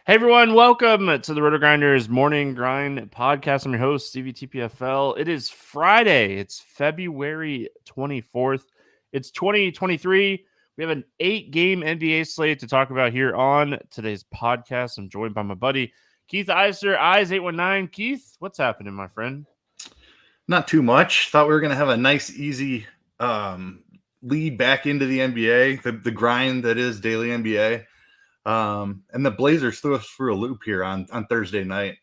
Hey everyone, welcome to the RotoGrinders Morning Grind Podcast. I'm your host, Stevietpfl. It is Friday. It's February 24th. It's 2023. We have an 8-game NBA slate to talk about here on today's podcast. I'm joined by my buddy, Keith Eys819. Keith, what's happening, my friend? Not too much. Thought we were going to have a nice, easy lead back into the NBA, the grind that is daily NBA. And the Blazers threw us through a loop here on Thursday night,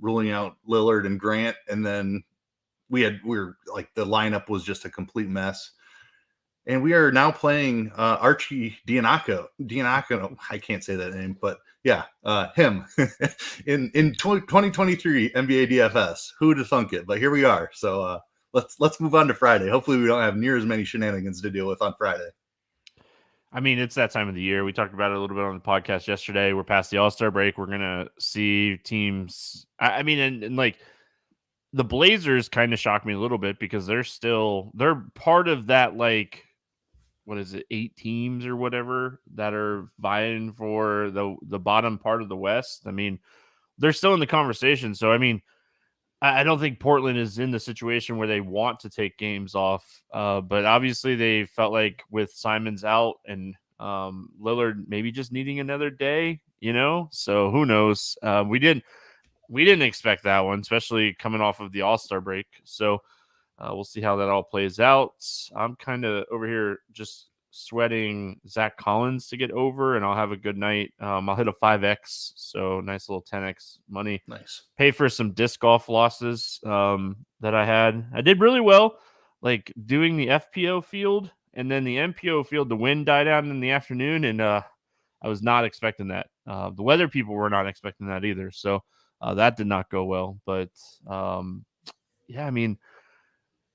ruling out Lillard and Grant. And then we were like, the lineup was just a complete mess. And we are now playing Archie Dianaco. I can't say that name, but yeah, him in 2023 NBA DFS. Who would have thunk it? But here we are. So let's move on to Friday. Hopefully we don't have near as many shenanigans to deal with on Friday. I mean, it's that time of the year. We talked about it a little bit on the podcast yesterday. We're past the All-Star break. We're going to see teams. I mean, and like the Blazers kind of shocked me a little bit because they're part of that, like, what is it, 8 teams or whatever that are vying for the bottom part of the West. I mean, they're still in the conversation. So, I mean, I don't think Portland is in the situation where they want to take games off. But obviously they felt like with Simons out and Lillard maybe just needing another day, so who knows? We didn't expect that one, especially coming off of the All-Star break. So we'll see how that all plays out. I'm kind of over here just sweating Zach Collins to get over, and I'll have a good night. I'll hit a 5X, so nice little 10X money. Nice. Pay for some disc golf losses that I had. I did really well, like doing the FPO field, and then the MPO field, the wind died down in the afternoon, and I was not expecting that. The weather people were not expecting that either, so that did not go well. But yeah, I mean,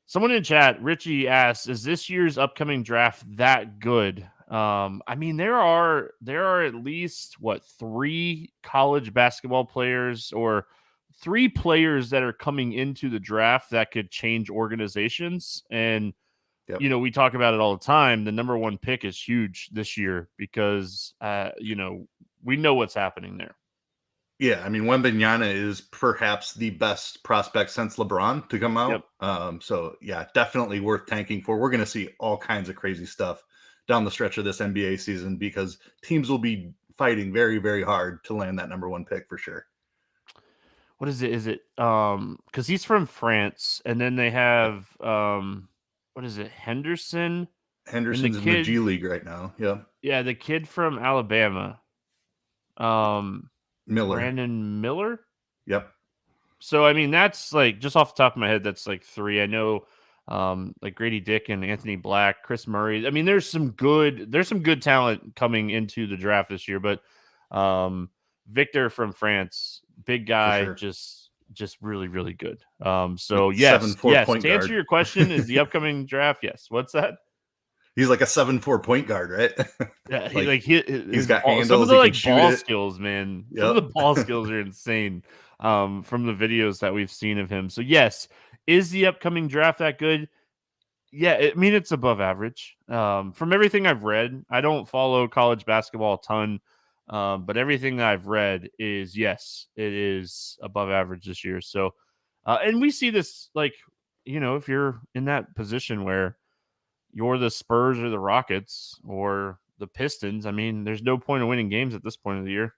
someone in chat, Richie, asks, is this year's upcoming draft that good? I mean, there are at least, 3 college basketball players or 3 players that are coming into the draft that could change organizations. And, Yep. We talk about it all the time. The number 1 pick is huge this year because, we know what's happening there. Yeah, I mean, Wembanyama is perhaps the best prospect since LeBron to come out. Yep. So, yeah, definitely worth tanking for. We're going to see all kinds of crazy stuff down the stretch of this NBA season because teams will be fighting very, very hard to land that number 1 pick for sure. What is it? Is it because he's from France, and then they have what is it? Henderson's in the G League right now. Yeah. Yeah, the kid from Alabama. Miller. Brandon Miller? Yep. So, I mean, that's like just off the top of my head, that's like 3. I know like Grady Dick and Anthony Black, Chris Murray. I mean, there's some good talent coming into the draft this year, but Victor from France, big guy, sure. just really, really good. So yes, to answer your question, is the upcoming draft? Yes. What's that? He's like a 7'4" point guard, right? Yeah, he's got handles. Some of the ball skills, man. Yep. Some of the ball skills are insane. From the videos that we've seen of him. So yes, is the upcoming draft that good? Yeah, I mean, it's above average. From everything I've read, I don't follow college basketball a ton, but everything that I've read is yes, it is above average this year. So, and we see this, like, if you're in that position where you're the Spurs or the Rockets or the Pistons, I mean, there's no point in winning games at this point of the year.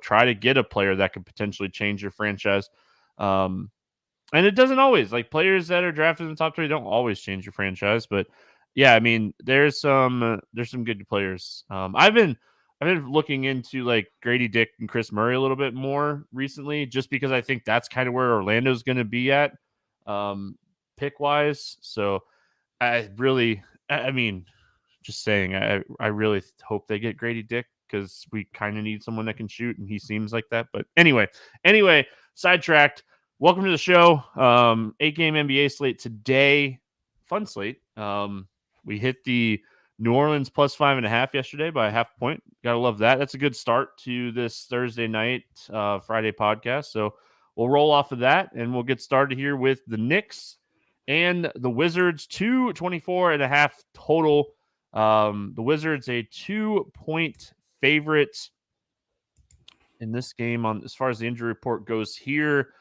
Try to get a player that could potentially change your franchise. And it doesn't always, like, players that are drafted in the top 3 don't always change your franchise. But yeah, I mean, there's some good players. I've been looking into like Grady Dick and Chris Murray a little bit more recently, just because I think that's kind of where Orlando's going to be at pick wise. So I mean, just saying, I really hope they get Grady Dick because we kind of need someone that can shoot, and he seems like that. But anyway, sidetracked. Welcome to the show. 8-game NBA slate today. Fun slate. We hit the New Orleans plus 5.5 yesterday by a half point. Gotta love that. That's a good start to this Thursday night, Friday podcast. So we'll roll off of that, and we'll get started here with the Knicks and the Wizards. 224.5 total. The Wizards a 2-point favorite. in this game on as far as the injury report goes here.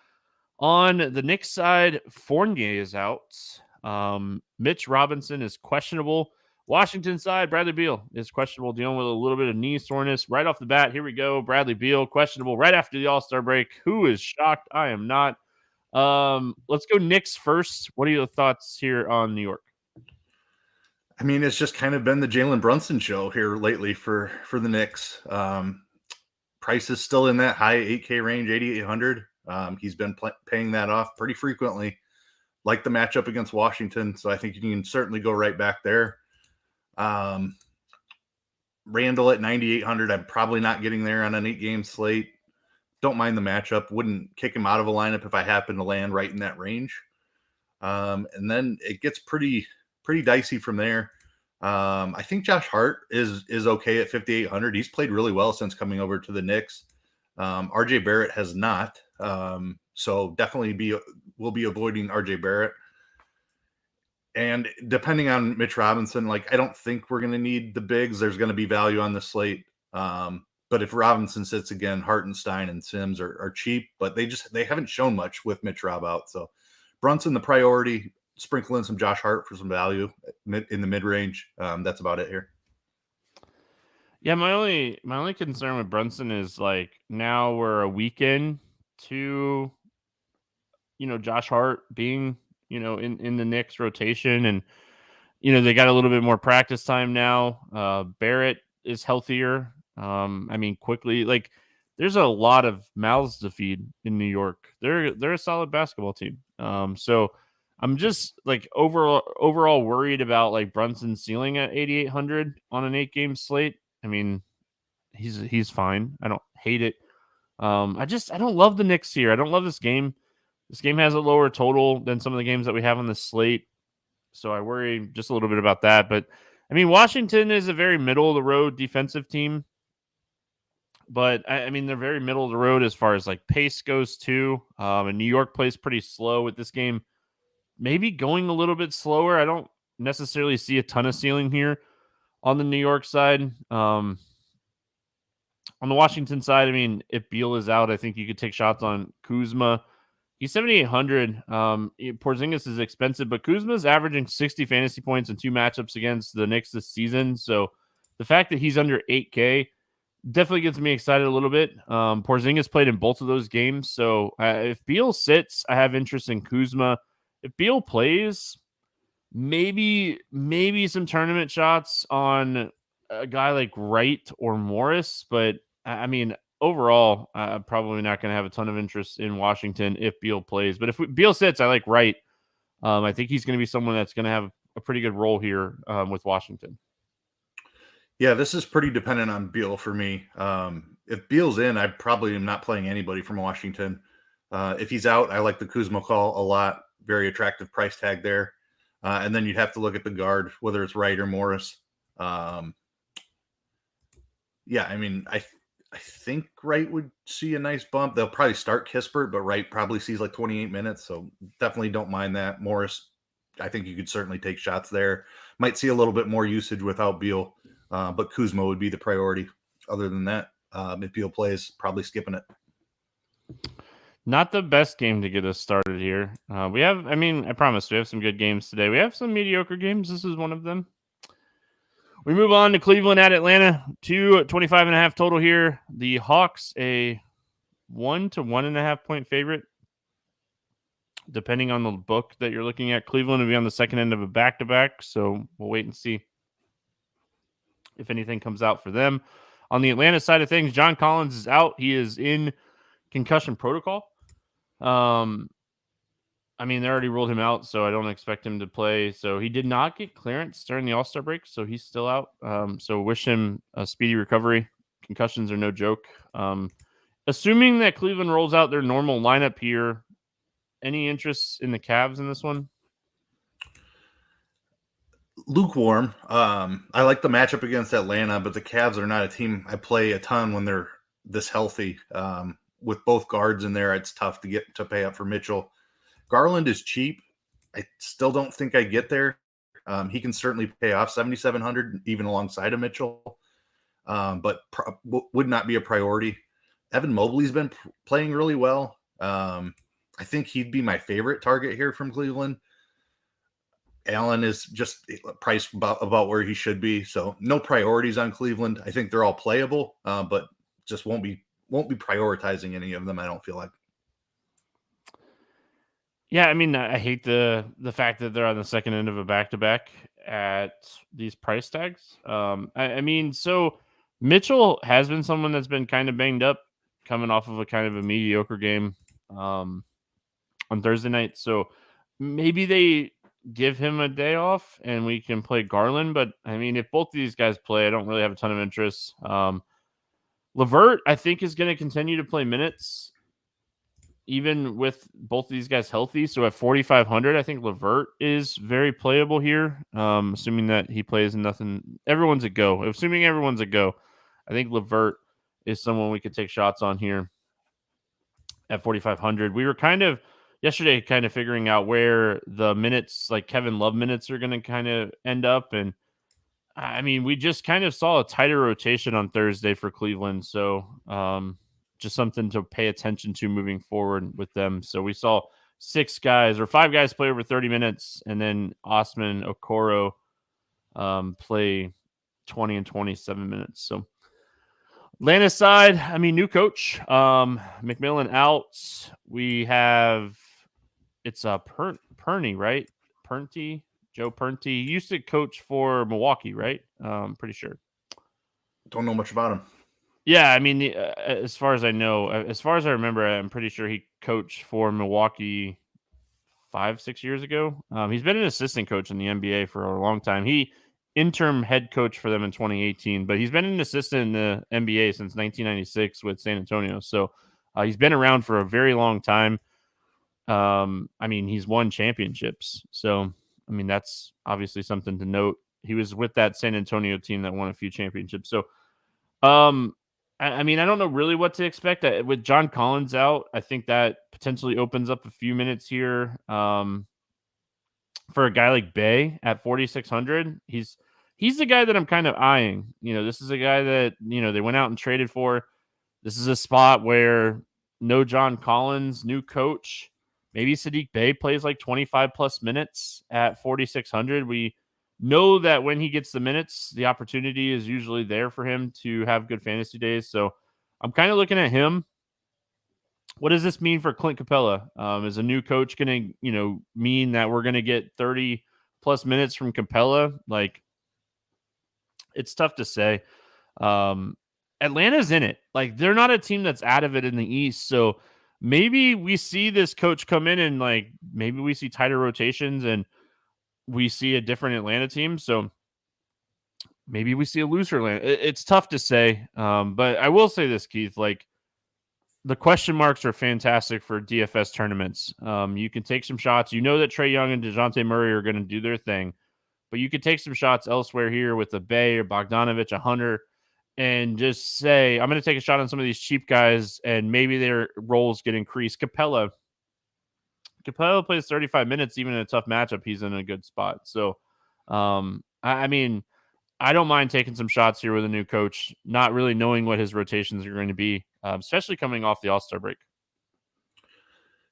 On the Knicks side, Fournier is out. Mitch Robinson is questionable. Washington side, Bradley Beal is questionable, dealing with a little bit of knee soreness. Right off the bat, here we go. Bradley Beal, questionable right after the All-Star break. Who is shocked? I am not. Let's go Knicks first. What are your thoughts here on New York? I mean, it's just kind of been the Jalen Brunson show here lately for the Knicks. Price is still in that high 8K range, 8,800. He's been paying that off pretty frequently, like the matchup against Washington. So I think you can certainly go right back there. Randall at 9,800. I'm probably not getting there on an 8-game slate. Don't mind the matchup. Wouldn't kick him out of a lineup if I happen to land right in that range. And then it gets pretty dicey from there. I think Josh Hart is okay at 5,800. He's played really well since coming over to the Knicks. RJ Barrett has not. So definitely we'll be avoiding RJ Barrett. And depending on Mitch Robinson, like I don't think we're going to need the bigs. There's going to be value on the slate. But if Robinson sits again, Hartenstein and Sims are cheap, but they haven't shown much with Mitch Rob out. So Brunson, the priority, sprinkle in some Josh Hart for some value in the mid range. That's about it here. Yeah, my only concern with Brunson is like now we're a weekend to, Josh Hart being, in the Knicks rotation, and they got a little bit more practice time now. Barrett is healthier. Quickly, like there's a lot of mouths to feed in New York. They're a solid basketball team. So I'm just like overall worried about like Brunson's ceiling at 8,800 on an 8-game slate. I mean, he's fine. I don't hate it. I don't love the Knicks here. I don't love this game. This game has a lower total than some of the games that we have on the slate. So I worry just a little bit about that. But I mean, Washington is a very middle of the road defensive team. But I mean, they're very middle of the road as far as like pace goes too. And New York plays pretty slow with this game. Maybe going a little bit slower. I don't necessarily see a ton of ceiling here on the New York side. On the Washington side, I mean, if Beal is out, I think you could take shots on Kuzma. He's 7,800. Porzingis is expensive, but Kuzma's averaging 60 fantasy points in 2 matchups against the Knicks this season. So the fact that he's under 8K definitely gets me excited a little bit. Porzingis played in both of those games. So if Beal sits, I have interest in Kuzma. If Beal plays, maybe some tournament shots on a guy like Wright or Morris. But I mean, overall, I'm probably not going to have a ton of interest in Washington if Beal plays. But if Beal sits, I like Wright. I think he's going to be someone that's going to have a pretty good role here with Washington. Yeah, this is pretty dependent on Beal for me. If Beal's in, I probably am not playing anybody from Washington. If he's out, I like the Kuzma call a lot. Very attractive price tag there. And then you'd have to look at the guard, whether it's Wright or Morris. I mean, I think Wright would see a nice bump. They'll probably start Kispert, but Wright probably sees like 28 minutes. So definitely don't mind that. Morris, I think you could certainly take shots there. Might see a little bit more usage without Beal, but Kuzma would be the priority. Other than that, if Beal plays, probably skipping it. Not the best game to get us started here. I promise we have some good games today. We have some mediocre games. This is one of them. We move on to Cleveland at Atlanta. 25.5 total here. The Hawks, a 1 to 1.5 point favorite, depending on the book that you're looking at. Cleveland will be on the second end of a back-to-back, so we'll wait and see if anything comes out for them. On the Atlanta side of things, John Collins is out. He is in concussion protocol. They already ruled him out, so I don't expect him to play. So he did not get clearance during the All-Star break, so he's still out. So wish him a speedy recovery. Concussions are no joke. Assuming that Cleveland rolls out their normal lineup here, any interest in the Cavs in this one? Lukewarm. I like the matchup against Atlanta, but the Cavs are not a team I play a ton when they're this healthy. With both guards in there, it's tough to get to pay up for Mitchell. Garland is cheap. I still don't think I get there. He can certainly pay off 7,700 even alongside of Mitchell, but would not be a priority. Evan Mobley's been playing really well. I think he'd be my favorite target here from Cleveland. Allen is just priced about where he should be, so no priorities on Cleveland. I think they're all playable, but just won't be prioritizing any of them. I don't feel like. Yeah, I mean, I hate the fact that they're on the second end of a back-to-back at these price tags. I mean, so Mitchell has been someone that's been kind of banged up, coming off of a kind of a mediocre game on Thursday night. So maybe they give him a day off and we can play Garland. But I mean, if both of these guys play, I don't really have a ton of interest. LeVert, I think, is going to continue to play minutes even with both of these guys healthy. So at 4,500, I think LeVert is very playable here. Assuming that he plays and everyone's a go. Assuming everyone's a go, I think LeVert is someone we could take shots on here at 4,500. We were yesterday figuring out where the minutes, like Kevin Love minutes, are going to kind of end up. And I mean, we just kind of saw a tighter rotation on Thursday for Cleveland. So, just something to pay attention to moving forward with them. So we saw 5 guys play over 30 minutes, and then Osman Okoro play 20 and 27 minutes. So Atlanta side, I mean, new coach, McMillan out. We have, it's Perney, right? Joe Pernty. He used to coach for Milwaukee, right? Pretty sure. Don't know much about him. Yeah, I mean, as far as I know, as far as I remember, I'm pretty sure he coached for Milwaukee 5-6 years ago. He's been an assistant coach in the NBA for a long time. He interim head coach for them in 2018, but he's been an assistant in the NBA since 1996 with San Antonio. So he's been around for a very long time. I mean, he's won championships. So, I mean, that's obviously something to note. He was with that San Antonio team that won a few championships. So, I mean, I don't know really what to expect. With John Collins out, I think that potentially opens up a few minutes here for a guy like Bay at 4,600. He's the guy that I'm kind of eyeing. This is a guy that, they went out and traded for. This is a spot where no John Collins, new coach. Maybe Sadiq Bey plays like 25-plus minutes at 4,600. We know that when he gets the minutes, the opportunity is usually there for him to have good fantasy days. So I'm kind of looking at him. What does this mean for Clint Capella? Is a new coach going to, mean that we're going to get 30-plus minutes from Capella? Like, it's tough to say. Atlanta's in it. Like, they're not a team that's out of it in the East. So maybe we see this coach come in and, like, maybe we see tighter rotations and we see a different Atlanta team. So maybe we see a looser Atlanta. It's tough to say. But I will say this, Keith, like, the question marks are fantastic for DFS tournaments. You can take some shots. You know that Trae Young and DeJounte Murray are going to do their thing, but you could take some shots elsewhere here with a Bay or Bogdanovich, a Hunter, and just say, I'm going to take a shot on some of these cheap guys, and maybe their roles get increased. Capella plays 35 minutes, even in a tough matchup. He's in a good spot. So, I mean, I don't mind taking some shots here with a new coach, not really knowing what his rotations are going to be, especially coming off the All-Star break.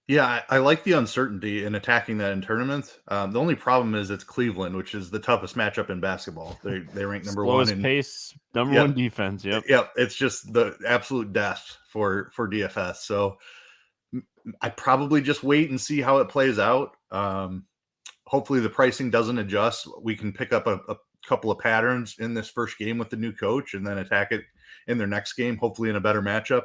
Yeah, I like the uncertainty in attacking that in tournaments. The only problem is it's Cleveland, which is the toughest matchup in basketball. They rank number Slowest one in pace, number one defense. Yep. It's just the absolute death for DFS. So I probably just wait and see how it plays out. Hopefully the pricing doesn't adjust. We can pick up a couple of patterns in this first game with the new coach and then attack it in their next game, hopefully in a better matchup.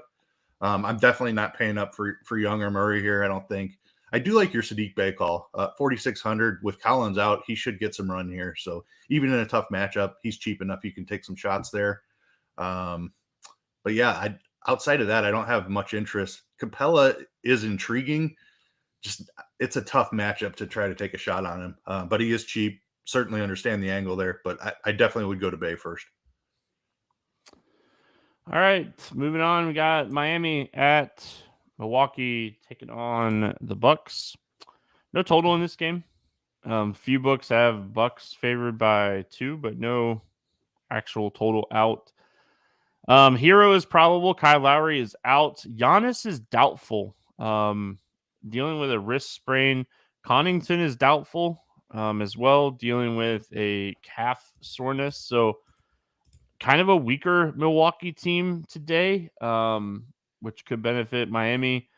I'm definitely not paying up for Young or Murray here, I don't think. I do like your Sadiq Bey call. 4,600 with Collins out, he should get some run here. So even in a tough matchup, he's cheap enough you can take some shots there. But yeah, outside of that, I don't have much interest. Capella is intriguing. Just it's a tough matchup to try to take a shot on him. But he is cheap. Certainly understand the angle there, but I definitely would go to Bay first. All right, moving on. We got Miami at Milwaukee taking on the Bucks. No total in this game. Few books have Bucks favored by 2, but no actual total out. Hero is probable. Kyle Lowry is out. Giannis is doubtful. Dealing with a wrist sprain. Connaughton is doubtful as well, dealing with a calf soreness. So kind of a weaker Milwaukee team today, which could benefit Miami.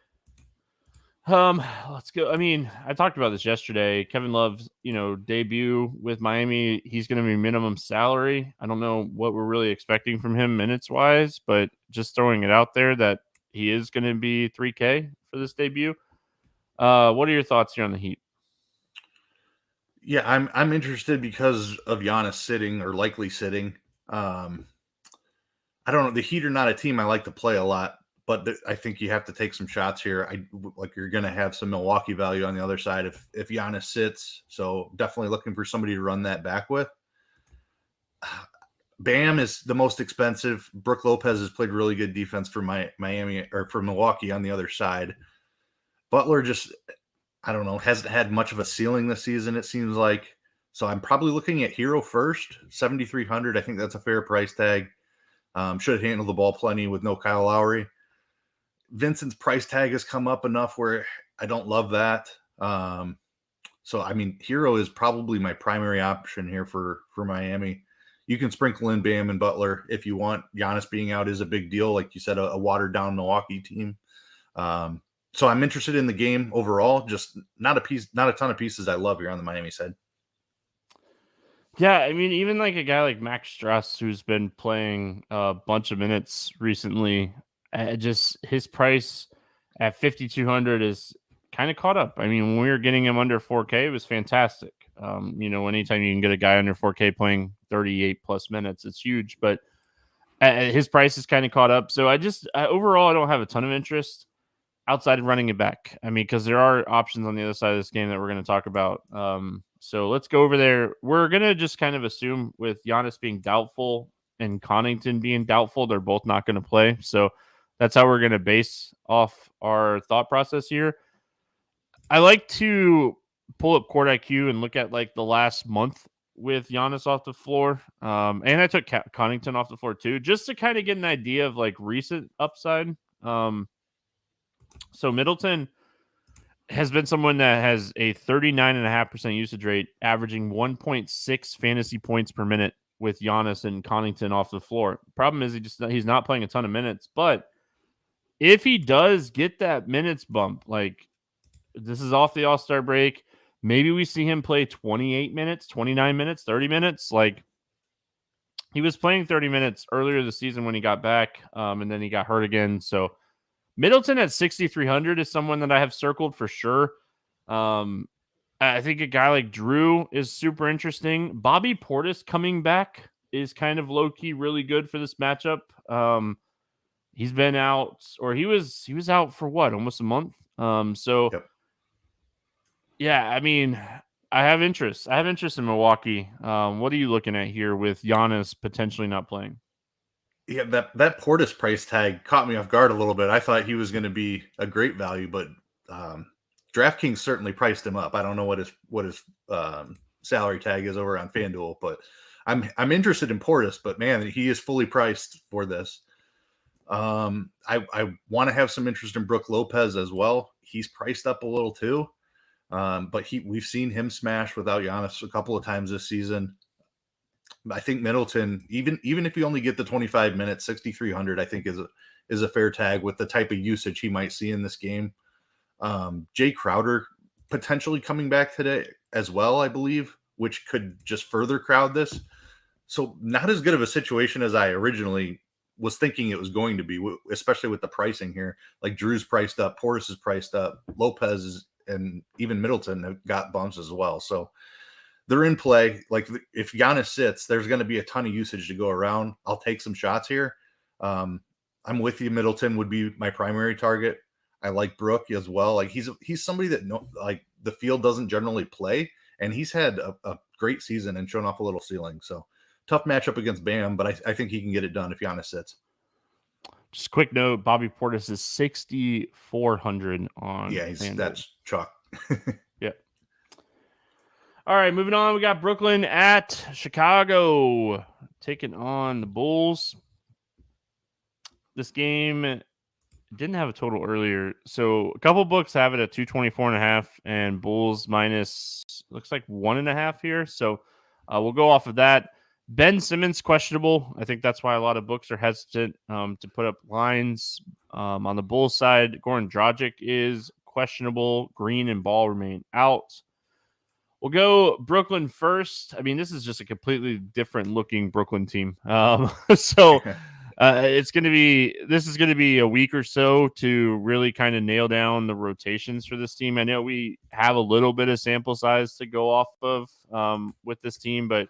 Let's go. I mean, I talked about this yesterday. Kevin Love's, debut with Miami. He's going to be minimum salary. I don't know what we're really expecting from him minutes wise, but just throwing it out there that he is going to be 3K for this debut. What are your thoughts here on the Heat? Yeah, I'm interested because of Giannis sitting or likely sitting. I don't know. The Heat are not a team I like to play a lot, but I think you have to take some shots here. You're going to have some Milwaukee value on the other side if Giannis sits. So definitely looking for somebody to run that back with. Bam is the most expensive. Brook Lopez has played really good defense for Miami or for Milwaukee on the other side. Butler just, I don't know, hasn't had much of a ceiling this season, it seems like. So I'm probably looking at Hero first, 7,300. I think that's a fair price tag. Should handle the ball plenty with no Kyle Lowry. Vincent's price tag has come up enough where I don't love that. So, I mean, Hero is probably my primary option here for Miami. You can sprinkle in Bam and Butler if you want. Giannis being out is a big deal. Like you said, a watered-down Milwaukee team. So I'm interested in the game overall. Just not a ton of pieces I love here on the Miami side. Yeah, I mean, even like a guy like Max Struss, who's been playing a bunch of minutes recently, just his price at 5,200 is kind of caught up. I mean, when we were getting him under 4K, it was fantastic. Anytime you can get a guy under 4K playing 38 plus minutes, it's huge. But his price is kind of caught up. So overall, I don't have a ton of interest outside of running it back. I mean, because there are options on the other side of this game that we're going to talk about. So let's go over there. We're going to just kind of assume with Giannis being doubtful and Connaughton being doubtful, they're both not going to play. So that's how we're going to base off our thought process here. I like to pull up Court IQ and look at like the last month with Giannis off the floor. And I took Connaughton off the floor too, just to kind of get an idea of like recent upside. So Middleton has been someone that has a 39.5% usage rate, averaging 1.6 fantasy points per minute with Giannis and Connaughton off the floor. Problem is he's not playing a ton of minutes, but if he does get that minutes bump, like this is off the All-Star break, maybe we see him play 28 minutes, 29 minutes, 30 minutes. Like he was playing 30 minutes earlier this season when he got back, and then he got hurt again. So Middleton at 6,300 is someone that I have circled for sure. I think a guy like Drew is super interesting. Bobby Portis coming back is kind of low-key really good for this matchup. He's been out, or he was out for what, almost a month? Yep. Yeah, I mean, I have interest. I have interest in Milwaukee. What are you looking at here with Giannis potentially not playing? Yeah, that Portis price tag caught me off guard a little bit. I thought he was going to be a great value, but DraftKings certainly priced him up. I don't know what his salary tag is over on FanDuel, but I'm interested in Portis. But man, he is fully priced for this. I want to have some interest in Brook Lopez as well. He's priced up a little too, but we've seen him smash without Giannis a couple of times this season. I think Middleton, even if you only get the 25 minutes, 6,300, I think is a fair tag with the type of usage he might see in this game. Jay Crowder potentially coming back today as well, I believe, which could just further crowd this. So not as good of a situation as I originally was thinking it was going to be, especially with the pricing here. Like Drew's priced up, Portis is priced up, Lopez and even Middleton have got bumps as well. So they're in play. Like if Giannis sits, there's going to be a ton of usage to go around. I'll take some shots here. I'm with you. Middleton would be my primary target. I like Brook as well. Like he's somebody that like the field doesn't generally play, and he's had a great season and shown off a little ceiling. So tough matchup against Bam, but I think he can get it done if Giannis sits. Just a quick note: Bobby Portis is 6,400 on. Yeah, that's chalk. Yeah. All right, moving on. We got Brooklyn at Chicago taking on the Bulls. This game didn't have a total earlier. So a couple books have it at 224.5 and Bulls minus looks like 1.5 here. So we'll go off of that. Ben Simmons questionable. I think that's why a lot of books are hesitant to put up lines. On the Bulls side, Goran Dragic is questionable. Green and Ball remain out. We'll go Brooklyn first. I mean, this is just a completely different looking Brooklyn team. So this is going to be a week or so to really kind of nail down the rotations for this team. I know we have a little bit of sample size to go off of with this team, but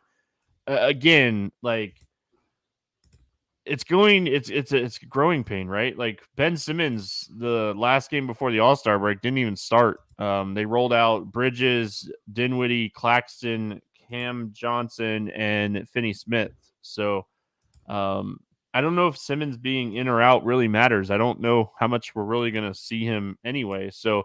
again, like it's a growing pain, right? Like Ben Simmons, the last game before the All-Star break didn't even start. They rolled out Bridges, Dinwiddie, Claxton, Cam Johnson, and Finney Smith. So I don't know if Simmons being in or out really matters. I don't know how much we're really going to see him anyway. So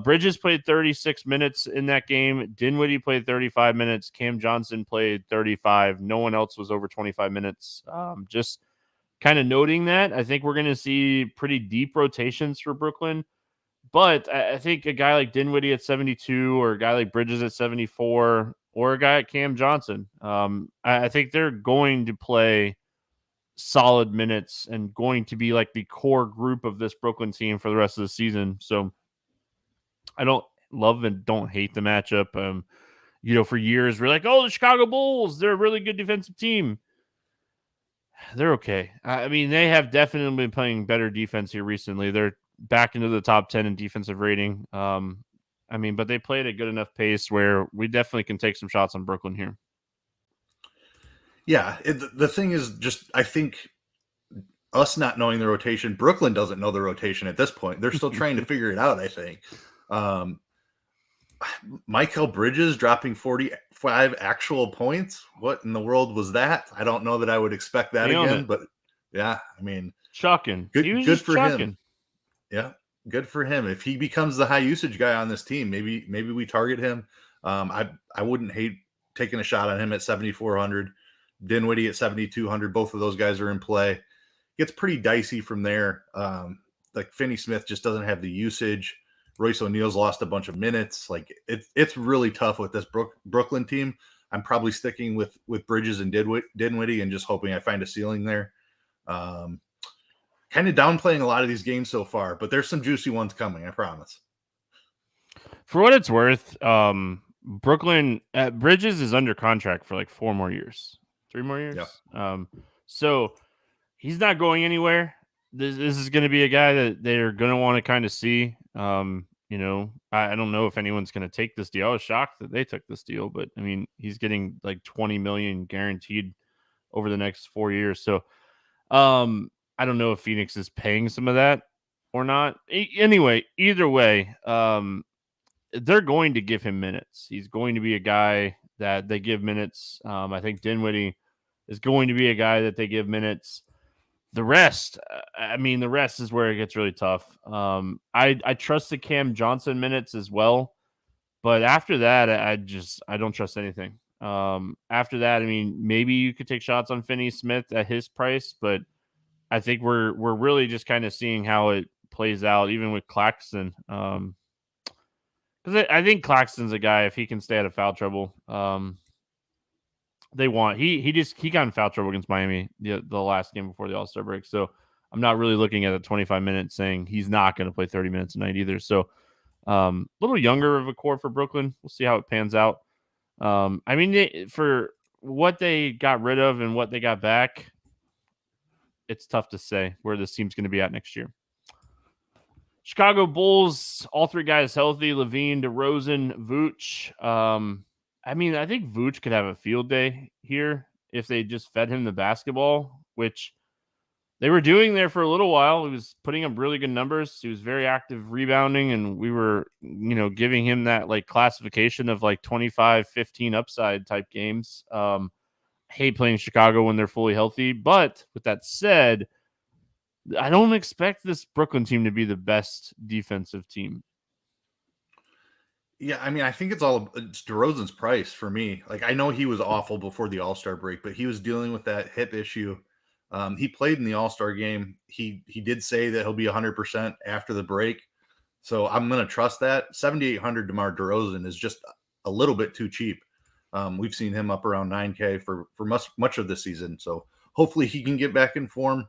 Bridges played 36 minutes in that game. Dinwiddie played 35 minutes. Cam Johnson played 35. No one else was over 25 minutes. Just kind of noting that. I think we're going to see pretty deep rotations for Brooklyn. But I think a guy like Dinwiddie at 72 or a guy like Bridges at 74 or a guy at Cam Johnson, I think they're going to play solid minutes and going to be like the core group of this Brooklyn team for the rest of the season. So I don't love and don't hate the matchup. For years we're like, oh, the Chicago Bulls, they're a really good defensive team. They're okay. I mean, they have definitely been playing better defense here recently. They're back into the top 10 in defensive rating. But they played at a good enough pace where we definitely can take some shots on Brooklyn here. Yeah, the thing is just, I think us not knowing the rotation, Brooklyn doesn't know the rotation at this point. They're still trying to figure it out, I think. Mikal Bridges dropping 45 actual points. What in the world was that? I don't know that I would expect that again, but yeah, I mean, chucking. Good for him. Yeah, good for him. If he becomes the high usage guy on this team, maybe we target him. I wouldn't hate taking a shot on him at 7,400. Dinwiddie at 7,200. Both of those guys are in play. Gets pretty dicey from there. Like Finney Smith just doesn't have the usage. Royce O'Neal's lost a bunch of minutes. Like it's really tough with this Brooklyn team. I'm probably sticking with Bridges and Dinwiddie and just hoping I find a ceiling there. Kind of downplaying a lot of these games so far, but there's some juicy ones coming, I promise. For what it's worth, Brooklyn Bridges is under contract for like 3 more years. Yeah. So he's not going anywhere. This is going to be a guy that they're going to want to kind of see. I don't know if anyone's going to take this deal. I was shocked that they took this deal, but I mean, he's getting like 20 million guaranteed over the next 4 years. So, I don't know if Phoenix is paying some of that or not. Anyway, either way, they're going to give him minutes. He's going to be a guy that they give minutes. I think Dinwiddie is going to be a guy that they give minutes. The rest is where it gets really tough. I trust the Cam Johnson minutes as well, but after that, I don't trust anything. After that, I mean, maybe you could take shots on Finney Smith at his price, but I think we're really just kind of seeing how it plays out, even with Claxton. Because I think Claxton's a guy, if he can stay out of foul trouble, he got in foul trouble against Miami the last game before the All-Star break. So I'm not really looking at the 25 minutes saying he's not going to play 30 minutes a night either. So a little younger of a core for Brooklyn. We'll see how it pans out. For what they got rid of and what they got back, it's tough to say where this team's going to be at next year. Chicago Bulls, all 3 guys healthy: Levine, DeRozan, Vooch. I think Vooch could have a field day here if they just fed him the basketball, which they were doing there for a little while. He was putting up really good numbers. He was very active rebounding, and we were, giving him that like classification of like 25-15 upside type games. I hate playing Chicago when they're fully healthy, but with that said, I don't expect this Brooklyn team to be the best defensive team. Yeah, I mean, I think it's DeRozan's price for me. Like, I know he was awful before the All-Star break, but he was dealing with that hip issue. He played in the All-Star game. He did say that he'll be 100% after the break. So I'm going to trust that. 7,800 DeMar DeRozan is just a little bit too cheap. We've seen him up around 9K for much of the season. So hopefully he can get back in form.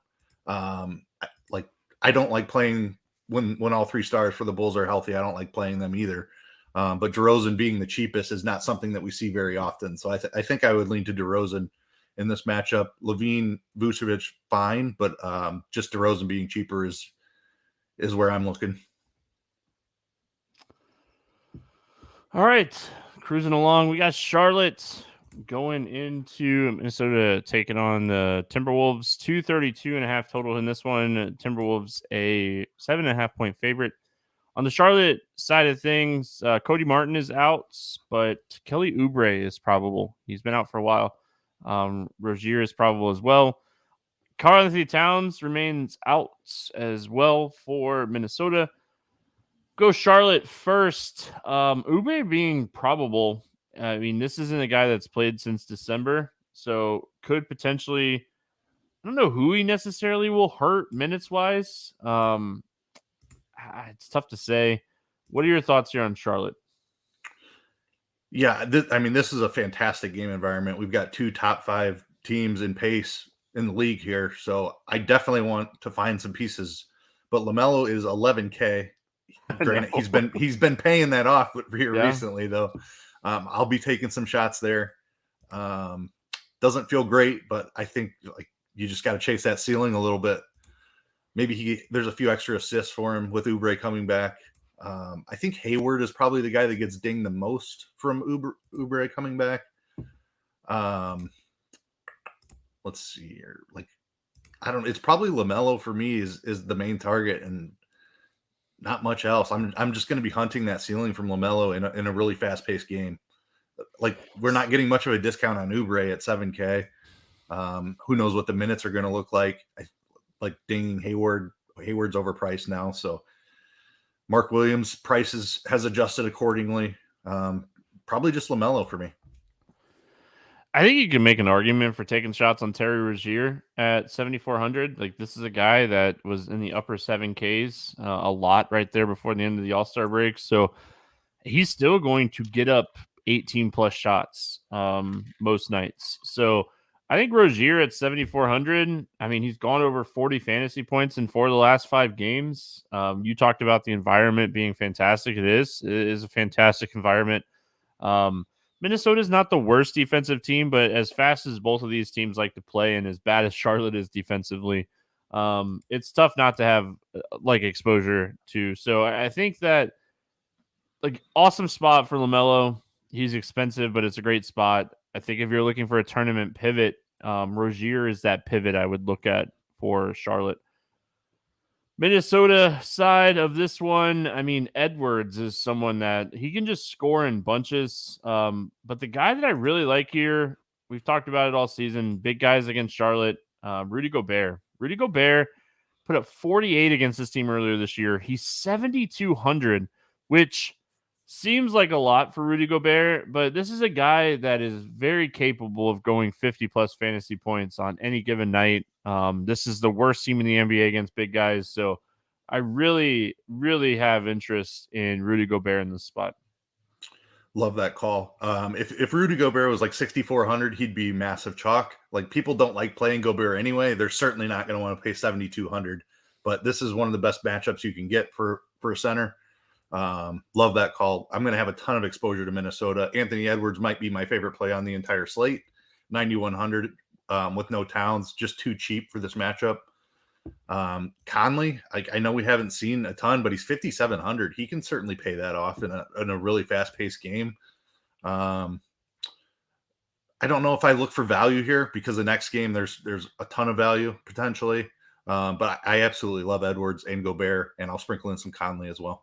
I don't like playing when all three stars for the Bulls are healthy. I don't like playing them either. But DeRozan being the cheapest is not something that we see very often. So I think I would lean to DeRozan in this matchup. Levine, Vucevic, fine, but just DeRozan being cheaper is where I'm looking. All right, cruising along. We got Charlotte going into Minnesota, taking on the Timberwolves. 232.5 total in this one. Timberwolves a 7.5 point favorite. On the Charlotte side of things, Cody Martin is out, but Kelly Oubre is probable. He's been out for a while. Rozier is probable as well. Karl-Anthony Towns remains out as well for Minnesota. Go Charlotte first. Oubre being probable. I mean, this isn't a guy that's played since December, so could potentially. I don't know who he necessarily will hurt minutes wise. It's tough to say. What are your thoughts here on Charlotte? Yeah, this is a fantastic game environment. We've got two top 5 teams in pace in the league here, so I definitely want to find some pieces. But LaMelo is 11K. Granted, he's been paying that off here recently, though. I'll be taking some shots there. Doesn't feel great, but I think you just got to chase that ceiling a little bit. Maybe there's a few extra assists for him with Oubre coming back. I think Hayward is probably the guy that gets dinged the most from Oubre coming back. Let's see here. It's probably LaMelo for me is the main target and not much else. I'm just going to be hunting that ceiling from LaMelo in a really fast paced game. We're not getting much of a discount on Oubre at 7K. Who knows what the minutes are going to look like? Dinging Hayward. Hayward's overpriced now, so Mark Williams' prices has adjusted accordingly. Probably just LaMelo for me. I think you can make an argument for taking shots on Terry Rozier at 7,400. This is a guy that was in the upper 7Ks a lot right there before the end of the All-Star break. So he's still going to get up 18 plus shots most nights. So I think Rozier at 7,400, I mean, he's gone over 40 fantasy points in 4 of the last 5 games. You talked about the environment being fantastic. It is a fantastic environment. Minnesota is not the worst defensive team, but as fast as both of these teams like to play and as bad as Charlotte is defensively, it's tough not to have exposure to. So I think that awesome spot for LaMelo. He's expensive, but it's a great spot. I think if you're looking for a tournament pivot, Rozier is that pivot I would look at for Charlotte. Minnesota side of this one, I mean, Edwards is someone that he can just score in bunches. But the guy that I really like here, we've talked about it all season, big guys against Charlotte, Rudy Gobert. Rudy Gobert put up 48 against this team earlier this year. He's 7,200, which seems like a lot for Rudy Gobert, but this is a guy that is very capable of going 50-plus fantasy points on any given night. This is the worst team in the NBA against big guys, so I really, really have interest in Rudy Gobert in this spot. Love that call. If Rudy Gobert was 6,400, he'd be massive chalk. People don't like playing Gobert anyway. They're certainly not going to want to pay 7,200, but this is one of the best matchups you can get for a center. Love that call. I'm going to have a ton of exposure to Minnesota. Anthony Edwards might be my favorite play on the entire slate. 9,100 with no Towns, just too cheap for this matchup. Conley, I know we haven't seen a ton, but he's 5,700. He can certainly pay that off in a really fast paced game. I don't know if I look for value here because the next game there's a ton of value potentially. But I absolutely love Edwards and Gobert, and I'll sprinkle in some Conley as well.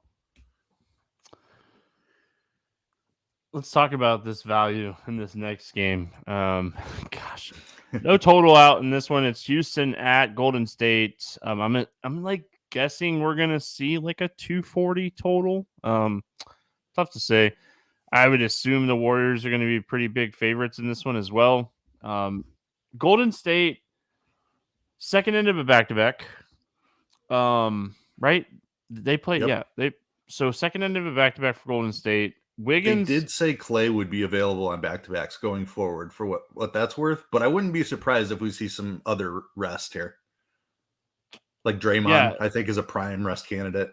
Let's talk about this value in this next game. Gosh, no total out in this one. It's Houston at Golden State. I'm guessing we're gonna see a 240 total. Tough to say. I would assume the Warriors are going to be pretty big favorites in this one as well. Golden State Second end of a back-to-back. Right? They play, Yep. So second end of a back-to-back for Golden State. They Wiggins. did say Clay would be available on back-to-backs going forward for what that's worth, but I wouldn't be surprised if we see some other rest here. Like Draymond, I think is a prime rest candidate.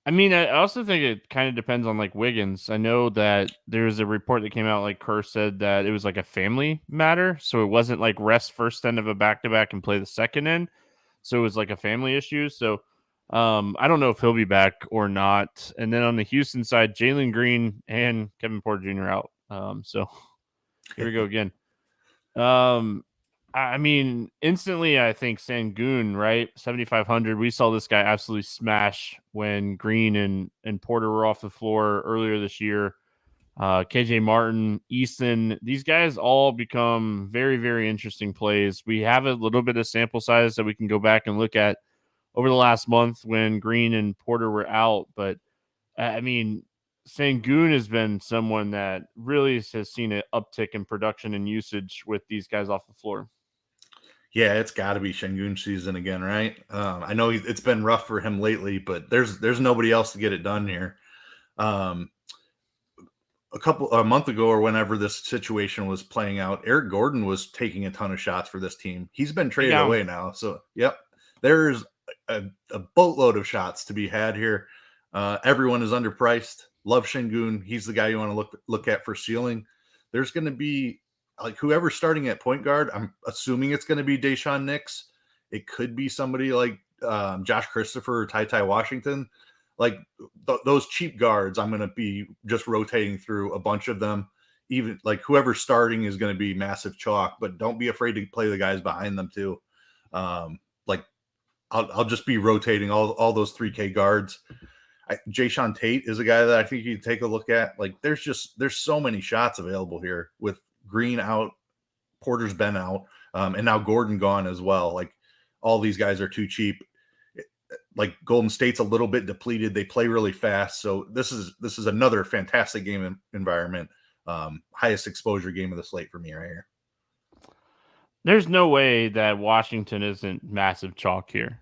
I mean, I also think it kind of depends on like Wiggins. I know that there's a report that came out, like Kerr said, that it was like a family matter. So it wasn't like rest first end of a back-to-back and play the second end. So it was like a family issue. So I don't know if he'll be back or not. And then on the Houston side, Jalen Green and Kevin Porter Jr. out. So here we go again. I mean, instantly, I think Sengun, right? 7,500. We saw this guy absolutely smash when Green and Porter were off the floor earlier this year. KJ Martin, Easton, these guys all become very, very interesting plays. We have a little bit of sample size that we can go back and look at over the last month when Green and Porter were out. But I mean, Sengun has been someone that really has seen an uptick in production and usage with these guys off the floor. Yeah, it's got to be Sengun season again, right? I know it's been rough for him lately, but there's nobody else to get it done here. A month ago or whenever this situation was playing out, Eric Gordon was taking a ton of shots for this team. He's been traded away now. So, yep, there's a boatload of shots to be had here. Everyone is underpriced. Love Sengun. He's the guy you want to look at for ceiling. There's going to be like whoever's starting at point guard. I'm assuming it's going to be Deshaun Nix. It could be somebody like Josh Christopher or Ty Washington. Like those cheap guards, I'm going to be just rotating through a bunch of them. Even like whoever's starting is going to be massive chalk, but don't be afraid to play the guys behind them too. Like I'll just be rotating all those 3K guards. Jayshawn Tate is a guy that I think you take a look at. Like there's so many shots available here with Green out, Porter's been out, and now Gordon gone as well. Like all these guys are too cheap. Like Golden State's a little bit depleted. They play really fast. So this is another fantastic game environment. Highest exposure game of the slate for me right here. There's no way that Washington isn't massive chalk here.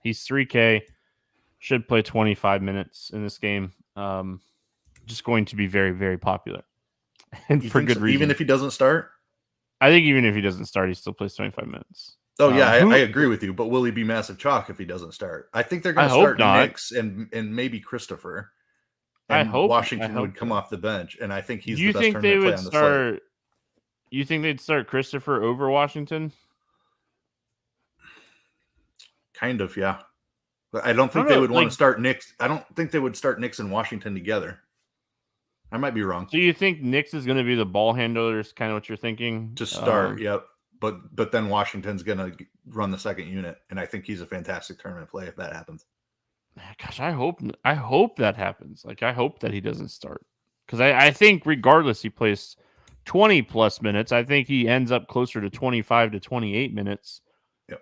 He's 3K, should play 25 minutes in this game. Just going to be very, very popular. And for good reason. Even if he doesn't start? I think even if he doesn't start, he still plays 25 minutes. Oh, yeah, I agree with you. But will he be massive chalk if he doesn't start? I think they're going to start Nix and maybe Christopher. And Washington would come off the bench. And I think he's the best tournament play on the slate. You think they'd start Christopher over Washington? Kind of, yeah. But I don't think they would want to start Nix. I don't think they would start Nix and Washington together. I might be wrong. So you think Nix is going to be the ball handler? Is kind of what you're thinking? To start, yep. But then Washington's going to run the second unit, and I think he's a fantastic tournament play if that happens. Gosh, I hope that happens. Like I hope that he doesn't start because I think regardless he plays 20 plus minutes. I think he ends up closer to 25 to 28 minutes. Yep.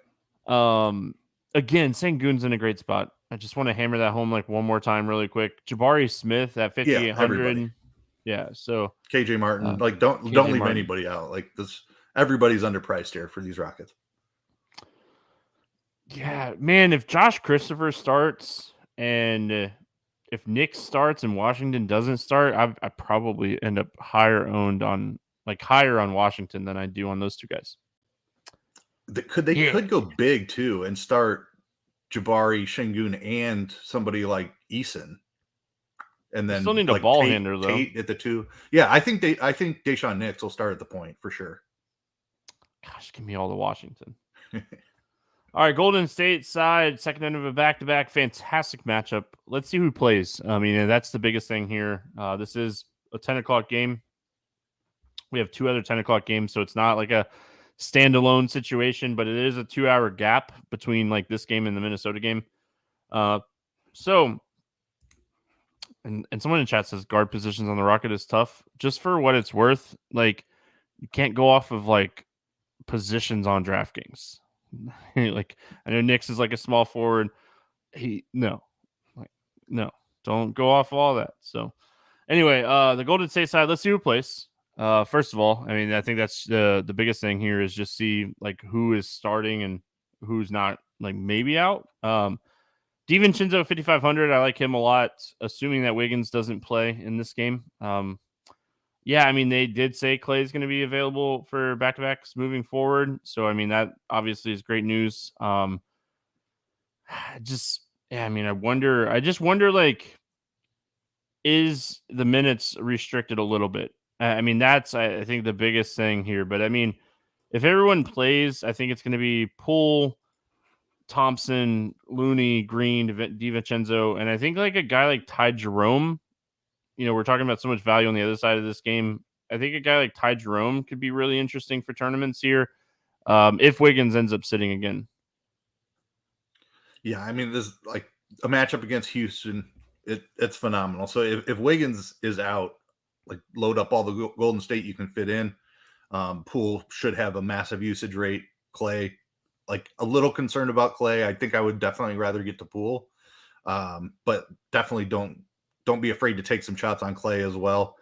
Again, Sengun's in a great spot. I just want to hammer that home like one more time really quick. Jabari Smith at 5,800. Yeah, so KJ Martin, like don't leave anybody out. Like this, everybody's underpriced here for these Rockets. Yeah, man, if Josh Christopher starts and if Nick starts and Washington doesn't start, I probably end up higher on Washington than I do on those two guys. They could go big too and start Jabari, Sengun, and somebody like Eason. And then still need a ball handler though. Tate at the 2. Yeah, I think Deshaun Nix will start at the point for sure. Gosh, give me all the Washington. All right, Golden State side, second end of a back-to-back, fantastic matchup. Let's see who plays. I mean, that's the biggest thing here. This is a 10 o'clock game. We have 2 other 10 o'clock games, so it's not like a standalone situation, but it is a 2-hour gap between like this game and the Minnesota game. And someone in chat says guard positions on the Rocket is tough. Just for what it's worth, like you can't go off of like positions on DraftKings. Like I know Nix is like a small forward. No, don't go off all that. So anyway, the Golden State side, let's see who plays. First of all, I mean, I think that's the biggest thing here is just see like who is starting and who's not, like maybe out. DiVincenzo 5,500. I like him a lot, assuming that Wiggins doesn't play in this game. Yeah, I mean, they did say Clay is going to be available for back-to-backs moving forward. So, I mean, that obviously is great news. Yeah, I mean, I just wonder, like, is the minutes restricted a little bit? I mean, that's, I think, the biggest thing here. But, I mean, if everyone plays, I think it's going to be Poole, Thompson, Looney, Green, DiVincenzo, and I think, like, a guy like Ty Jerome. We're talking about so much value on the other side of this game. I think a guy like Ty Jerome could be really interesting for tournaments here if Wiggins ends up sitting again. Yeah, I mean, this like a matchup against Houston. It's phenomenal. So if Wiggins is out, like load up all the Golden State you can fit in. Poole should have a massive usage rate. Clay, like a little concerned about Clay. I think I would definitely rather get to Poole, but definitely don't be afraid to take some shots on Clay as well.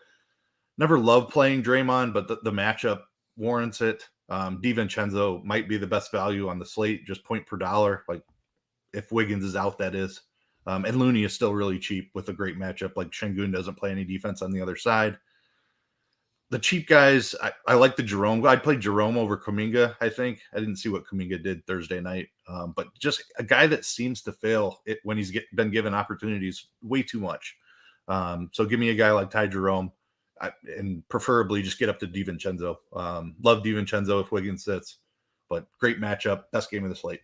Never loved playing Draymond, but the matchup warrants it. DiVincenzo might be the best value on the slate, just point per dollar. Like if Wiggins is out, that is. And Looney is still really cheap with a great matchup. Like Şengün doesn't play any defense on the other side. The cheap guys, I like the Jerome. I'd play Jerome over Kuminga, I think. I didn't see what Kuminga did Thursday night. But just a guy that seems to fail when he's been given opportunities way too much. So give me a guy like Ty Jerome, and preferably just get up to DiVincenzo. Love DiVincenzo if Wiggins sits, but great matchup. Best game of the slate.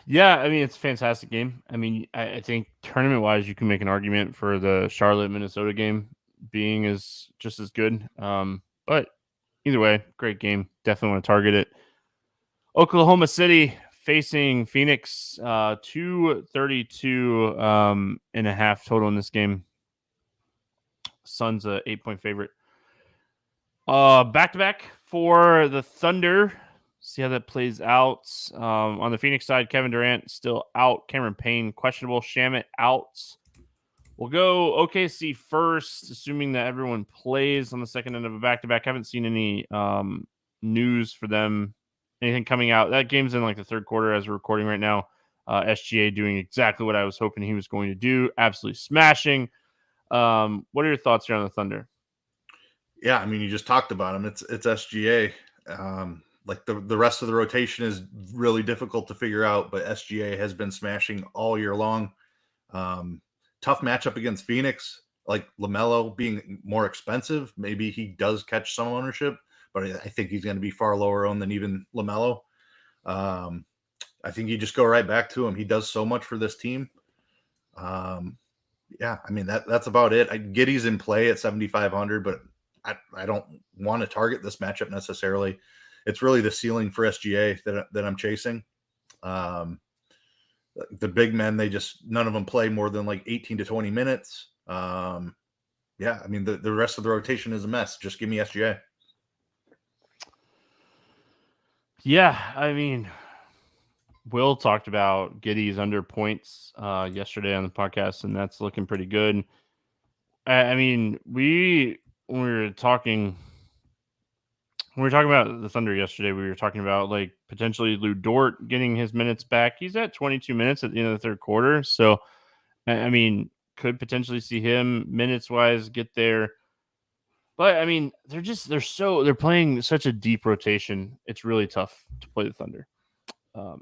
Yeah, I mean, it's a fantastic game. I mean, I think tournament-wise, you can make an argument for the Charlotte-Minnesota game being just as good. But either way, great game. Definitely want to target it. Oklahoma City facing Phoenix, 232 and a half total in this game. Suns a 8-point favorite. Back-to-back for the Thunder. See how that plays out. On the Phoenix side, Kevin Durant still out. Cameron Payne questionable. Shamet out. We'll go OKC first, assuming that everyone plays on the second end of a back-to-back. Haven't seen any news for them. Anything coming out. That game's in like the third quarter as we're recording right now. SGA doing exactly what I was hoping he was going to do. Absolutely smashing. What are your thoughts here on the Thunder? Yeah, I mean, you just talked about him. It's SGA. Like the rest of the rotation is really difficult to figure out, but SGA has been smashing all year long. Tough matchup against Phoenix, like LaMelo being more expensive. Maybe he does catch some ownership, but I think he's going to be far lower owned than even LaMelo. I think you just go right back to him. He does so much for this team. Yeah, I mean, that's about it. Giddey's in play at 7,500, but I don't want to target this matchup necessarily. It's really the ceiling for SGA that I'm chasing. The big men, none of them play more than like 18 to 20 minutes. Yeah, I mean, the rest of the rotation is a mess. Just give me SGA. Yeah, I mean, Will talked about Giddey's under points yesterday on the podcast, and that's looking pretty good. I mean, when we were talking about the Thunder yesterday, we were talking about like potentially Lou Dort getting his minutes back. He's at 22 minutes at the end of the third quarter. So, I mean, could potentially see him minutes wise get there. But I mean, they're playing such a deep rotation. It's really tough to play the Thunder.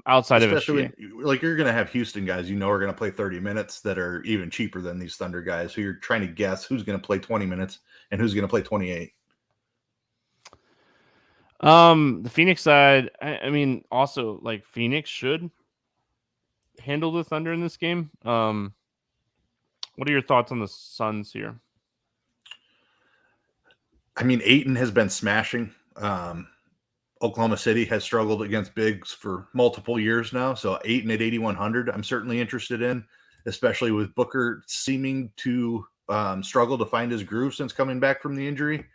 Outside Especially of SGA. like you're going to have Houston guys, are going to play 30 minutes that are even cheaper than these Thunder guys. So you're trying to guess who's going to play 20 minutes and who's going to play 28. The Phoenix side, I mean, also like Phoenix should handle the Thunder in this game. What are your thoughts on the Suns here? I mean, Ayton has been smashing. Oklahoma City has struggled against bigs for multiple years now. So Ayton at 8,100, I'm certainly interested in, especially with Booker seeming to struggle to find his groove since coming back from the injury.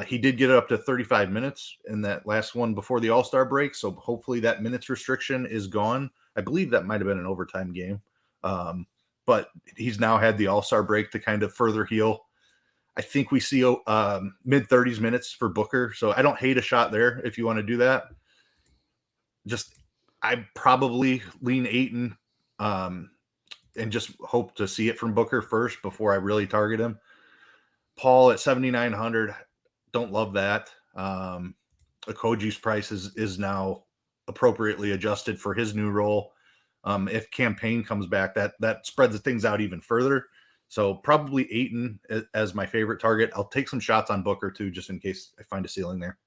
He did get it up to 35 minutes in that last one before the All-Star break. So hopefully that minutes restriction is gone. I believe that might have been an overtime game. But he's now had the All-Star break to kind of further heal. I think we see mid 30s minutes for Booker. So I don't hate a shot there if you want to do that. Just I probably lean Ayton and just hope to see it from Booker first before I really target him. Paul at 7,900, don't love that. Okoji's price is now appropriately adjusted for his new role. If Campaign comes back, that spreads things out even further. So probably Ayton as my favorite target. I'll take some shots on Booker too, just in case I find a ceiling there.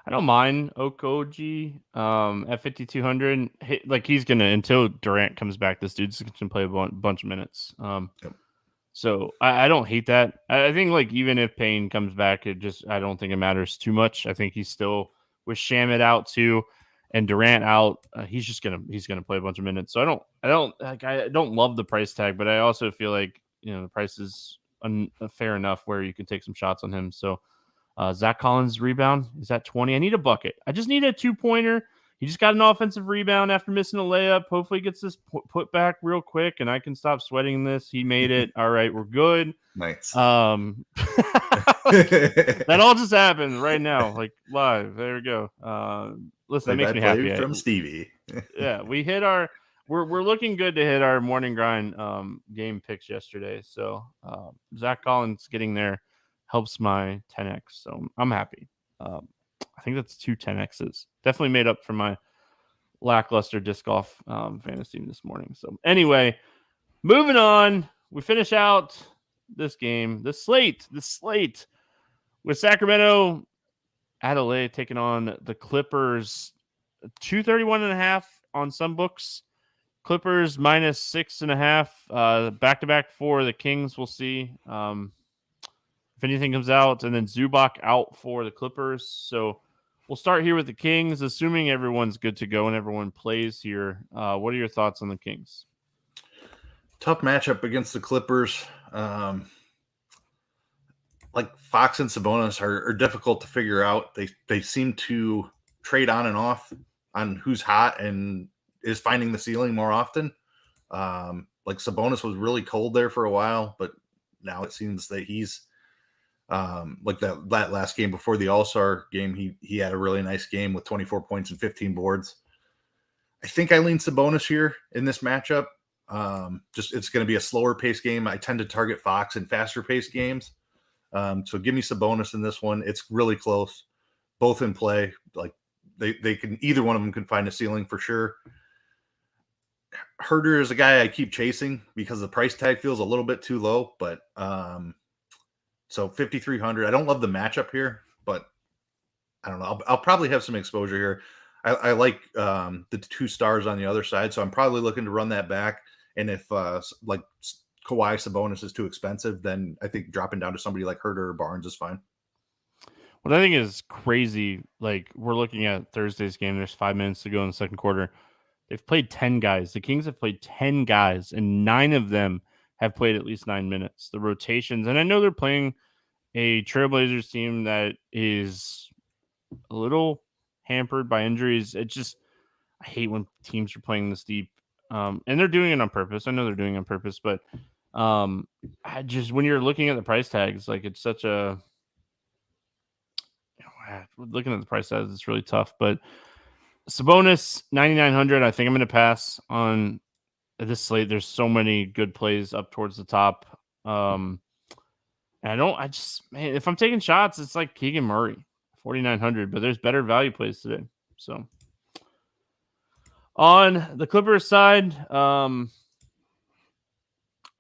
I don't mind Okoji at 5,200. Like he's gonna, until Durant comes back, this dude's gonna play a bunch of minutes. Yep. So I don't hate that. I think like even if Payne comes back, I don't think it matters too much. I think he's still with Shamet out too, and Durant out. He's gonna play a bunch of minutes. So I don't love the price tag, but I also feel like the price is fair enough where you can take some shots on him. So. Zach Collins' rebound is at 20. I need a bucket. I just need a 2-pointer. He just got an offensive rebound after missing a layup. Hopefully, he gets this put back real quick, and I can stop sweating this. He made it. All right, we're good. Nice. That all just happened right now, like live. There we go. Listen, that makes me happy. From Stevie. Yeah, we hit our. We're looking good to hit our morning grind game picks yesterday. So Zach Collins getting there helps my 10x, so I'm happy. I think that's 2 10x's. Definitely made up for my lackluster disc golf fantasy this morning. So anyway, moving on. We finish out this game, the slate with Sacramento at LA taking on the Clippers. 231.5 on some books. Clippers minus 6.5. Back-to-back for the Kings. We'll see. If anything comes out, and then Zubac out for the Clippers. So we'll start here with the Kings, assuming everyone's good to go and everyone plays here. What are your thoughts on the Kings? Tough matchup against the Clippers. Like Fox and Sabonis are difficult to figure out. They seem to trade on and off on who's hot and is finding the ceiling more often. Like Sabonis was really cold there for a while, but now it seems that he's like that last game before the All-Star game, he had a really nice game with 24 points and 15 boards. I think I lean Sabonis here in this matchup. Just it's going to be a slower pace game. I tend to target Fox in faster paced games. So give me Sabonis in this one. It's really close. Both in play. Like they can, either one of them can find a ceiling for sure. Herder is a guy I keep chasing because the price tag feels a little bit too low, but so 5,300. I don't love the matchup here, but I don't know. I'll probably have some exposure here. I like the 2 stars on the other side, so I'm probably looking to run that back. And if like Kawhi Sabonis is too expensive, then I think dropping down to somebody like Herder or Barnes is fine. What I think is crazy, like we're looking at Thursday's game. There's 5 minutes to go in the second quarter. They've played 10 guys. The Kings have played 10 guys, and 9 of them have played at least 9 minutes. The rotations, and I know they're playing a Trailblazers team that is a little hampered by injuries. It just, I hate when teams are playing this deep, and they're doing it on purpose. I know they're doing it on purpose, but I just, when you're looking at the price tags, like it's such a, looking at the price tags, it's really tough. But Sabonis 9,900. I think I'm going to pass on this slate. There's so many good plays up towards the top. And if I'm taking shots, it's like Keegan Murray, 4,900, but there's better value plays today. So on the Clippers side, I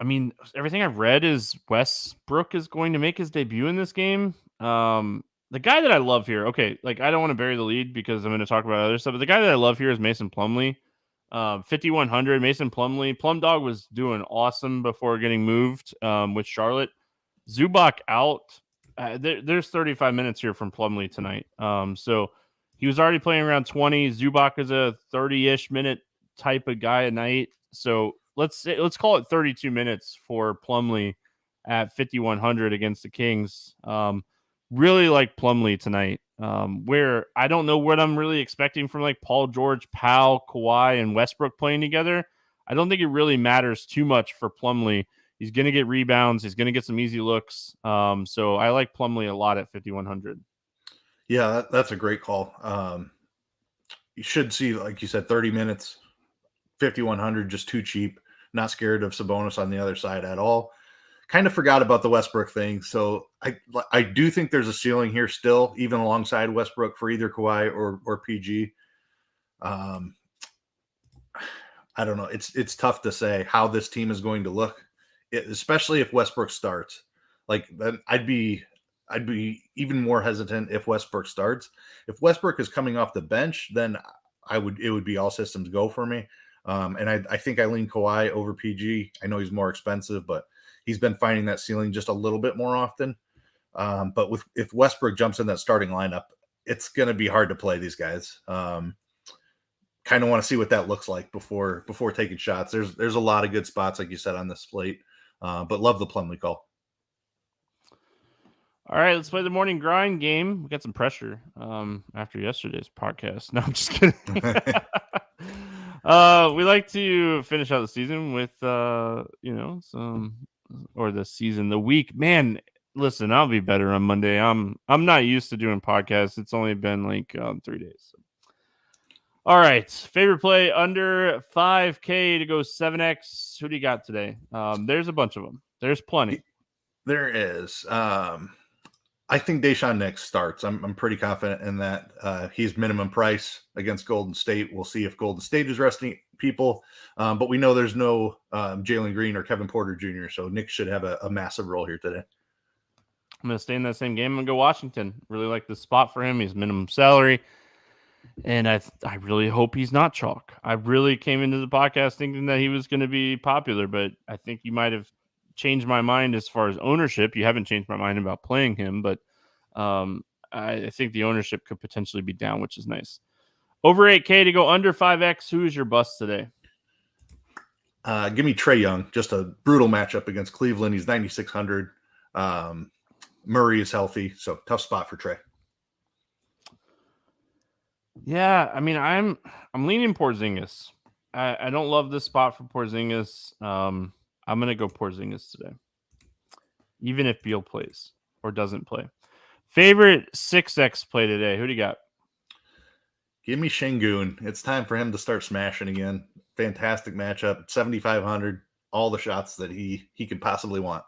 mean, everything I've read is Westbrook is going to make his debut in this game. The guy that I love here, okay, like I don't want to bury the lead because I'm going to talk about other stuff, but the guy that I love here is Mason Plumlee. 5,100. Mason Plumlee. Plum Dog was doing awesome before getting moved with Charlotte. Zubac out. There's 35 minutes here from Plumlee tonight. So he was already playing around 20. Zubac is a 30-ish minute type of guy a night. So let's call it 32 minutes for Plumlee at 5,100 against the Kings. Really like Plumlee tonight. Where I don't know what I'm really expecting from like Paul George, Powell, Kawhi, and Westbrook playing together. I don't think it really matters too much for Plumlee. He's going to get rebounds. He's going to get some easy looks. So I like Plumlee a lot at 5,100. Yeah, that's a great call. You should see, like you said, 30 minutes, 5,100, just too cheap. Not scared of Sabonis on the other side at all. Kind of forgot about the Westbrook thing. So I do think there's a ceiling here still, even alongside Westbrook for either Kawhi or PG. I don't know. It's tough to say how this team is going to look, especially if Westbrook starts. Like, then I'd be even more hesitant if Westbrook starts. If Westbrook is coming off the bench, then it would be all systems go for me. And I think I lean Kawhi over PG. I know he's more expensive, but he's been finding that ceiling just a little bit more often. But if Westbrook jumps in that starting lineup, it's going to be hard to play these guys. Kind of want to see what that looks like before taking shots. There's a lot of good spots, like you said, on the slate, but love the Plumlee call. All right, let's play the morning grind game. We got some pressure after yesterday's podcast. No, I'm just kidding. We like to finish out the season with the week. Man, listen, I'll be better on Monday. I'm not used to doing podcasts. It's only been like 3 days. So. All right, favorite play under 5K to go 7X. Who do you got today? There's a bunch of them. There's plenty. There is. I think Deshaun Nix starts. I'm pretty confident in that. He's minimum price against Golden State. We'll see if Golden State is resting people, but we know there's no Jalen Green or Kevin Porter Jr., so Nick should have a massive role here today. I'm going to stay in that same game. I'm going to go Washington. Really like the spot for him. He's minimum salary, and I really hope he's not chalk. I really came into the podcast thinking that he was going to be popular, but I think you might have changed my mind as far as ownership. You haven't changed my mind about playing him, but I think the ownership could potentially be down, which is nice. Over 8K to go under 5X. Who is your bust today? Give me Trae Young. Just a brutal matchup against Cleveland. He's 9,600. Murray is healthy, so tough spot for Trae. Yeah, I mean, I'm leaning Porzingis. I don't love this spot for Porzingis. I'm going to go Porzingis today, even if Beal plays or doesn't play. Favorite 6X play today? Who do you got? Give me Şengün. It's time for him to start smashing again. Fantastic matchup. 7,500. All the shots that he could possibly want.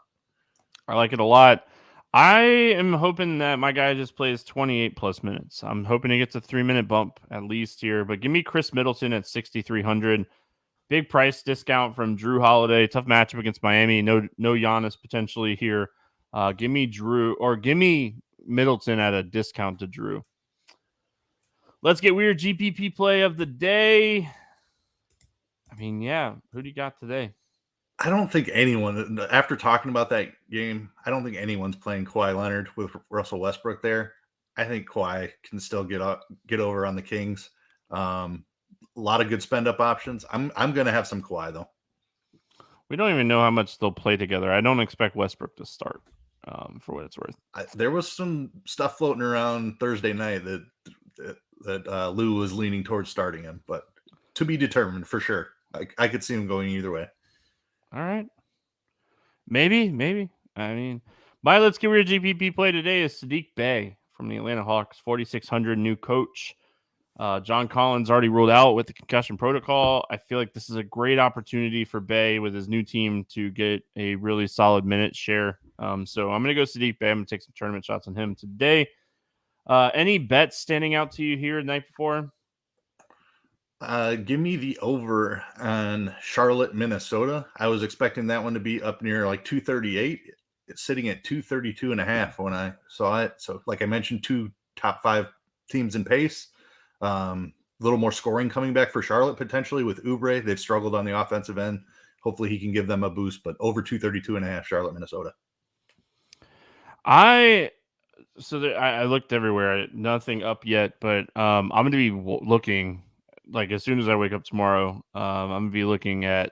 I like it a lot. I am hoping that my guy just plays 28 plus minutes. I'm hoping he gets a 3-minute bump at least here. But give me Chris Middleton at 6,300. Big price discount from Drew Holiday. Tough matchup against Miami. No Giannis potentially here. Give me Middleton at a discount to Drew. Let's get weird GPP play of the day. I mean, yeah. Who do you got today? I don't think anyone, after talking about that game, I don't think anyone's playing Kawhi Leonard with Russell Westbrook there. I think Kawhi can still get over on the Kings. A lot of good spend up options. I'm going to have some Kawhi though. We don't even know how much they'll play together. I don't expect Westbrook to start for what it's worth. There was some stuff floating around Thursday night that Lou was leaning towards starting him, but to be determined for sure. I could see him going either way. All right. Maybe. I mean, my Let's Get Weird GPP play today is Saddiq Bey from the Atlanta Hawks, 4,600 new coach. John Collins already ruled out with the concussion protocol. I feel like this is a great opportunity for Bey with his new team to get a really solid minute share. So I'm going to go Saddiq Bey. I'm going to take some tournament shots on him today. Any bets standing out to you here the night before? Give me the over on Charlotte, Minnesota. I was expecting that one to be up near like 238. It's sitting at 232.5 when I saw it. So like I mentioned, 2 top 5 teams in pace. A little more scoring coming back for Charlotte potentially with Oubre. They've struggled on the offensive end. Hopefully he can give them a boost, but over 232.5 Charlotte, Minnesota. I looked everywhere. Nothing up yet, but I'm going to be looking like as soon as I wake up tomorrow. I'm going to be looking at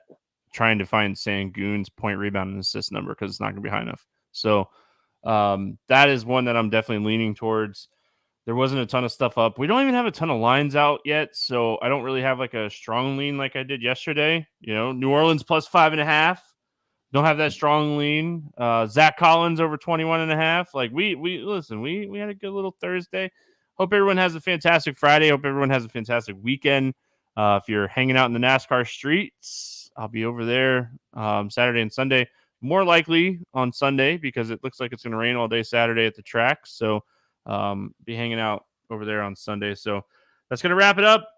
trying to find Sengun's point, rebound, and assist number because it's not going to be high enough. So that is one that I'm definitely leaning towards. There wasn't a ton of stuff up. We don't even have a ton of lines out yet, so I don't really have like a strong lean like I did yesterday. You know, New Orleans plus 5.5. don't have that strong lean. Zach Collins over 21.5. Like we listen, we had a good little Thursday. Hope everyone has a fantastic Friday. Hope everyone has a fantastic weekend. If you're hanging out in the NASCAR streets, I'll be over there Saturday and Sunday. More likely on Sunday because it looks like it's going to rain all day Saturday at the track. So be hanging out over there on Sunday. So that's going to wrap it up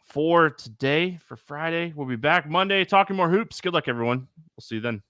for today, for Friday. We'll be back Monday talking more hoops. Good luck, everyone. We'll see you then.